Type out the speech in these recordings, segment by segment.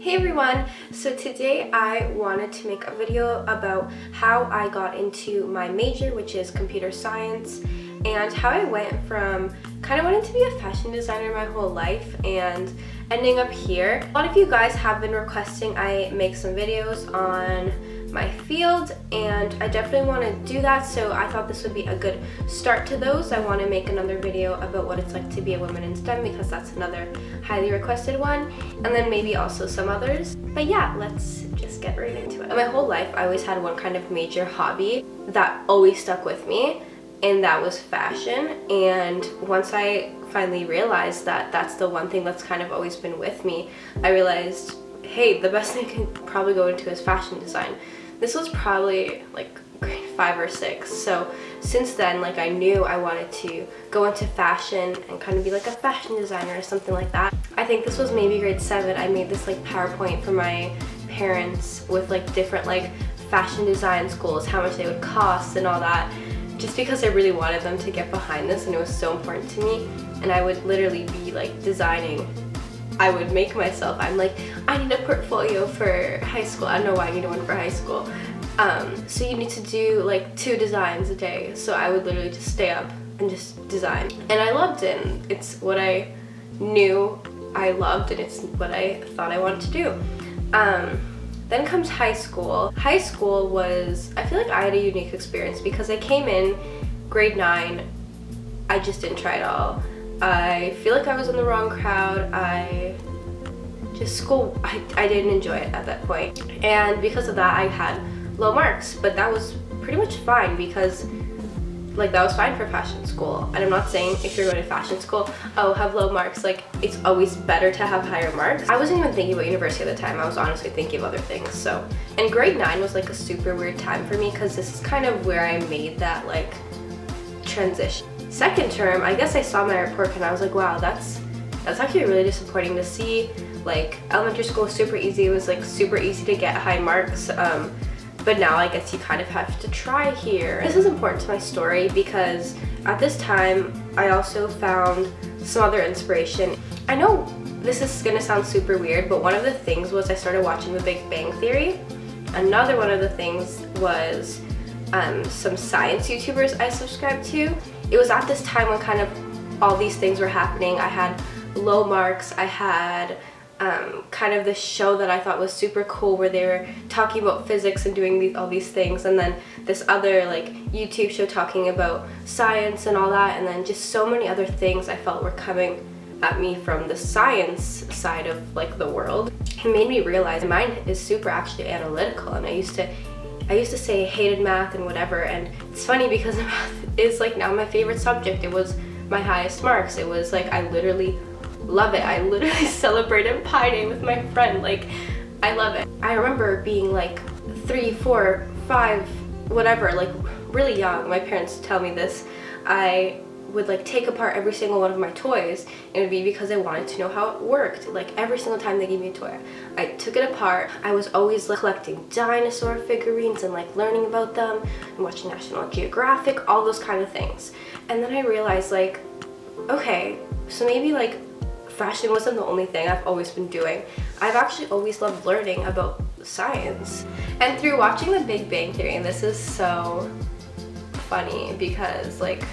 Hey everyone! So today I wanted to make a video about how I got into my major, which is computer science, and how I went from kind of wanting to be a fashion designer my whole life and ending up here. A lot of you guys have been requesting I make some videos on my field, and I definitely want to do that, so I thought this would be a good start to those. I want to make another video about what it's like to be a woman in STEM because that's another highly requested one, and then maybe also some others. But yeah, let's just get right into it. My whole life I always had one kind of major hobby that always stuck with me, and that was fashion. And once I finally realized that that's the one thing that's kind of always been with me, I realized, hey, the best thing I can probably go into is fashion design. This was probably like grade 5 or 6, so since then, like, I knew I wanted to go into fashion and kind of be like a fashion designer or something like that. I think this was maybe grade 7. I made this like PowerPoint for my parents with like different like fashion design schools, how much they would cost and all that, just because I really wanted them to get behind this, and it was so important to me. And I would literally be like designing. I would make myself, I'm like, I need a portfolio for high school. I don't know why I need one for high school. So you need to do like 2 designs a day. So I would literally just stay up and just design. And I loved it. And it's what I knew I loved, and it's what I thought I wanted to do. Then comes high school. High school was, I feel like I had a unique experience because I came in grade 9, I just didn't try it all. I feel like I was in the wrong crowd. I didn't enjoy it at that point. And because of that, I had low marks, but that was pretty much fine because like that was fine for fashion school. And I'm not saying if you're going to fashion school, oh, have low marks. Like, it's always better to have higher marks. I wasn't even thinking about university at the time. I was honestly thinking of other things. So, and grade 9 was like a super weird time for me because this is kind of where I made that like transition. Second term, I guess I saw my report and I was like, wow, that's actually really disappointing to see. Like, elementary school was super easy. It was like super easy to get high marks. But now I guess you kind of have to try here. This is important to my story because at this time, I also found some other inspiration. I know this is gonna sound super weird, but one of the things was I started watching The Big Bang Theory. Another one of the things was some science YouTubers I subscribed to. It was at this time when kind of all these things were happening. I had low marks, I had kind of this show that I thought was super cool where they were talking about physics and doing all these things, and then this other like YouTube show talking about science and all that, and then just so many other things I felt were coming at me from the science side of like the world. It made me realize mine is super actually analytical, and I used to say I hated math and whatever, and it's funny because math is like now my favorite subject. It was my highest marks. It was like I literally love it. I literally celebrated Pi Day with my friend. Like, I love it. I remember being like 3, 4, 5, whatever, like really young. My parents tell me this. I would like take apart every single one of my toys, and it would be because I wanted to know how it worked. Like, every single time they gave me a toy, I took it apart. I was always like collecting dinosaur figurines and like learning about them and watching National Geographic, all those kind of things. And then I realized, like, okay, so maybe like fashion wasn't the only thing I've always been doing. I've actually always loved learning about science. And through watching The Big Bang Theory, and this is so funny because like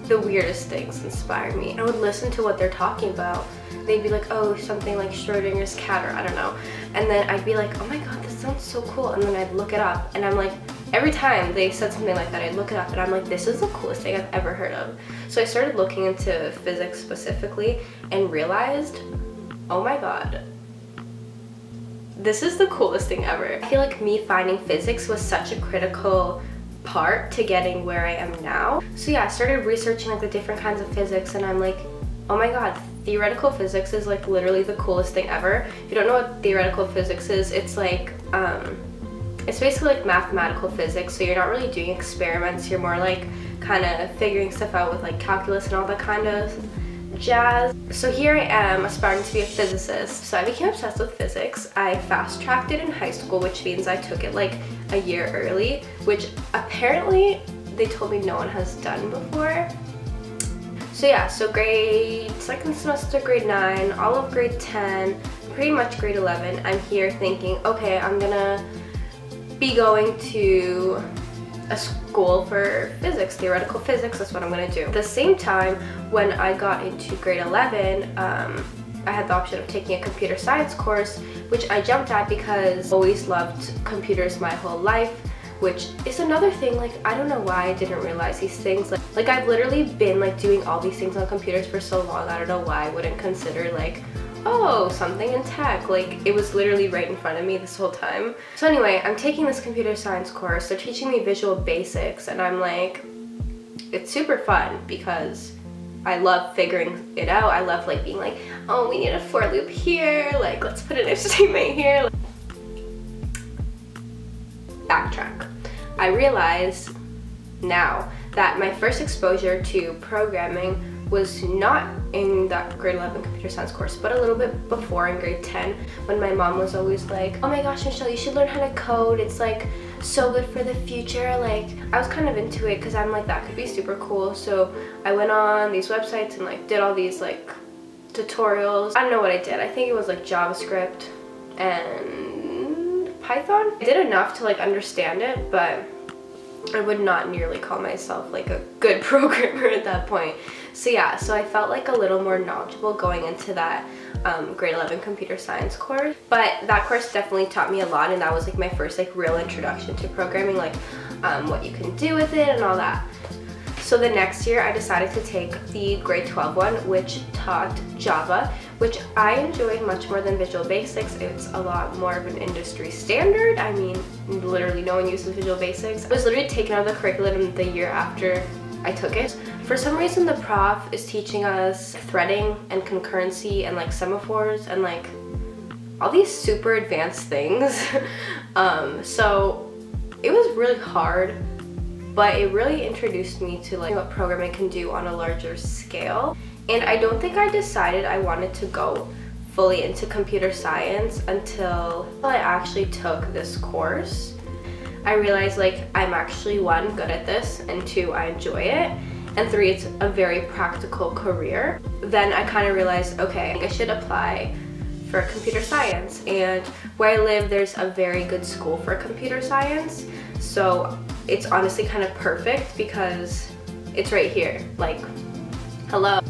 the weirdest things inspire me. I would listen to what they're talking about. They'd be like, oh, something like Schrodinger's cat, or I don't know. And then I'd be like, oh my god, this sounds so cool. And then I'd look it up, and I'm like, every time they said something like that, I'd look it up, and I'm like, this is the coolest thing I've ever heard of. So I started looking into physics specifically and realized, oh my god, this is the coolest thing ever. I feel like me finding physics was such a critical part to getting where I am now. So yeah, I started researching like the different kinds of physics, and I'm like, oh my god, theoretical physics is like literally the coolest thing ever. If you don't know what theoretical physics is, it's like it's basically like mathematical physics, so you're not really doing experiments, you're more like kind of figuring stuff out with like calculus and all that kind of jazz. So here I am aspiring to be a physicist. So I became obsessed with physics. I fast-tracked it in high school, which means I took it like a year early, which apparently they told me no one has done before. So yeah, so grade 2nd semester, grade 9, all of grade 10, pretty much grade 11, I'm here thinking, okay, I'm gonna be going to a school for physics, theoretical physics, that's what I'm gonna do. At the same time, when I got into grade 11, I had the option of taking a computer science course, which I jumped at because I always loved computers my whole life, which is another thing, like, I don't know why I didn't realize these things. Like I've literally been like doing all these things on computers for so long, I don't know why I wouldn't consider like, oh, something in tech. Like, it was literally right in front of me this whole time. So anyway, I'm taking this computer science course. They're teaching me visual basics, and I'm like, it's super fun because I love figuring it out. I love like being like, oh, we need a for loop here, like let's put an if statement here. Backtrack. I realize now that my first exposure to programming was not in that grade 11 computer science course, but a little bit before in grade 10, when my mom was always like, oh my gosh, Michelle, you should learn how to code. It's like so good for the future. Like, I was kind of into it because I'm like, that could be super cool. So I went on these websites and like did all these like tutorials. I don't know what I did. I think it was like JavaScript and Python. I did enough to like understand it, but I would not nearly call myself like a good programmer at that point. So yeah, so I felt like a little more knowledgeable going into that grade 11 computer science course. But that course definitely taught me a lot, and that was like my first like real introduction to programming, like what you can do with it and all that. So the next year I decided to take the grade 12 one, which taught Java, which I enjoyed much more than Visual Basics. It's a lot more of an industry standard. I mean, literally no one uses Visual Basics. It was literally taken out of the curriculum the year after I took it. For some reason the prof is teaching us threading and concurrency and like semaphores and like all these super advanced things. So it was really hard, but it really introduced me to like what programming can do on a larger scale. And I don't think I decided I wanted to go fully into computer science until I actually took this course. I realized like I'm actually, one, good at this, and two, I enjoy it, and three, it's a very practical career. Then I kind of realized, okay, I should apply for computer science, and where I live there's a very good school for computer science, so it's honestly kind of perfect because it's right here, like, hello.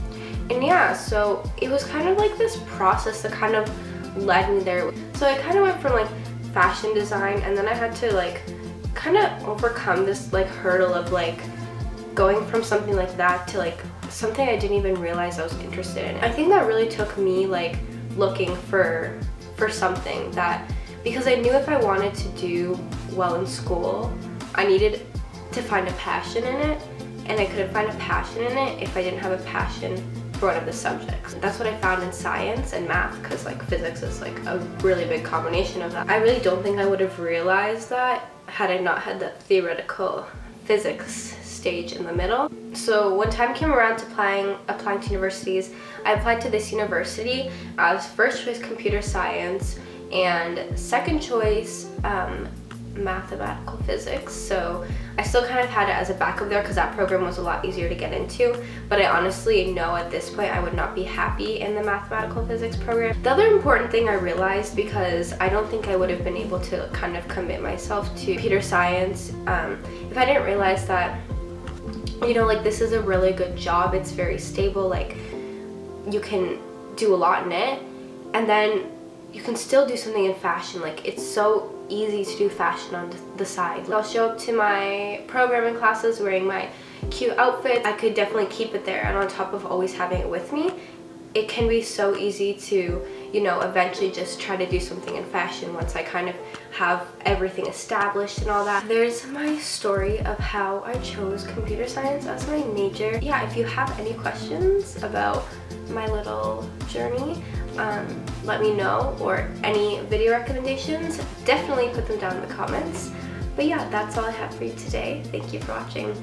And yeah, so it was kind of like this process that kind of led me there. So I kind of went from like fashion design, and then I had to like kind of overcome this like hurdle of like going from something like that to like something I didn't even realize I was interested in. I think that really took me like looking for something that, because I knew if I wanted to do well in school, I needed to find a passion in it, and I couldn't find a passion in it if I didn't have a passion for one of the subjects. That's what I found in science and math, because like physics is like a really big combination of that. I really don't think I would have realized that had I not had that theoretical physics stage in the middle. So when time came around to applying to universities, I applied to this university as first choice computer science and second choice mathematical physics. So I still kind of had it as a backup there because that program was a lot easier to get into, but I honestly know at this point I would not be happy in the mathematical physics program. The other important thing I realized, because I don't think I would have been able to kind of commit myself to computer science if I didn't realize that, you know, like this is a really good job, it's very stable, like you can do a lot in it, and then you can still do something in fashion. Like, it's so easy to do fashion on the side. I'll show up to my programming classes wearing my cute outfit. I could definitely keep it there, and on top of always having it with me, it can be so easy to, you know, eventually just try to do something in fashion once I kind of have everything established and all that. There's my story of how I chose computer science as my major. Yeah, if you have any questions about my little journey, let me know, or any video recommendations, definitely put them down in the comments. But yeah, that's all I have for you today. Thank you for watching.